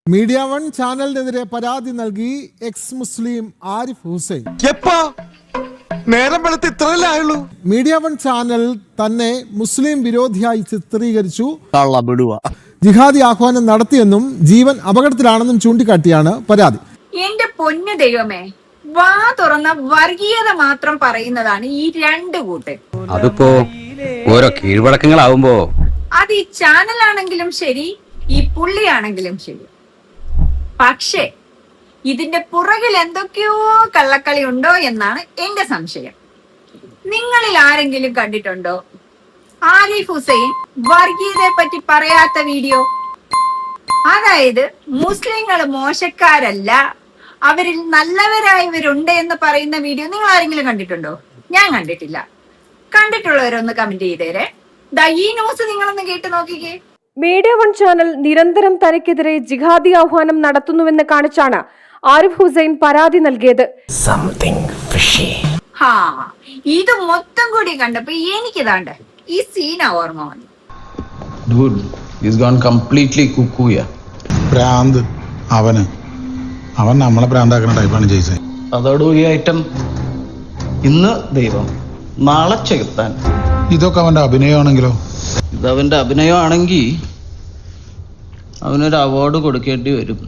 Media one ചാനലിനെതിരെ പരാതി നൽകി എക്സ് മുസ്ലിം Arif Hussain. Media one channel തന്നെ മുസ്ലിം വിരോധിയായി ചിത്രീകരിച്ചു, ജിഹാദി ആഹ്വാനം നടത്തിയെന്നും ജീവൻ അപകടത്തിലാണെന്നും ചൂണ്ടിക്കാട്ടിയാണ് പരാതി. എന്റെ പൊന്നു ദൈവമേ, വാ തുറന്ന വർഗീയത മാത്രം പറയുന്നതാണ് ഈ രണ്ട് കൂട്ട്. അതിപ്പോ ഓരോ കീഴ്വഴക്കങ്ങളാവുമ്പോ അത് ഈ ചാനലാണെങ്കിലും ശരി, ഈ പുള്ളിയാണെങ്കിലും ശരി. പക്ഷേ ഇതിന്റെ പുറകിൽ എന്തൊക്കെയോ കള്ളക്കളി ഉണ്ടോ എന്നാണ് എന്റെ സംശയം. നിങ്ങളിൽ ആരെങ്കിലും കണ്ടിട്ടുണ്ടോ ആരിഫ് ഹുസൈൻ വർഗീയതയെ പറ്റി പറയാത്ത വീഡിയോ? അതായത് മുസ്ലിങ്ങൾ മോശക്കാരല്ല, അവരിൽ നല്ലവരായവരുണ്ട് എന്ന് പറയുന്ന വീഡിയോ നിങ്ങൾ ആരെങ്കിലും കണ്ടിട്ടുണ്ടോ? ഞാൻ കണ്ടിട്ടില്ല. കണ്ടിട്ടുള്ളവരൊന്ന് കമന്റ് ചെയ്തേരെ. ഈ ന്യൂസ് നിങ്ങളൊന്ന് കേട്ട് നോക്കിക്കേ. മീഡിയ വൺ ചാനൽ നിരന്തരം തനിക്കെതിരെ ജിഹാദി ആഹ്വാനം നടത്തുന്നുവെന്ന് കാണിച്ചാണ് ആരിഫ് ഹുസൈൻ പരാതി നൽകിയത്. ഇത് മൊത്തം കൂടി കണ്ടപ്പോ എനിക്കിതാണ്ട് ഈ സീനാ ഓർമ്മ വന്നു. അവൻ നമ്മളെ പ്രാന്താക്കുന്ന ടൈപ്പാണ് ജയ്സേ. അതോടു ഈ ഐറ്റം ഇന്ന് ദൈവം നാളെ ചെകുത്താൻ. ഇതൊക്കെ അവന്റെ അഭിനയമാണെങ്കിലോ? ഇതവന്റെ അഭിനയമാണെങ്കിൽ അവനൊരു അവാർഡ് കൊടുക്കേണ്ടി വരും.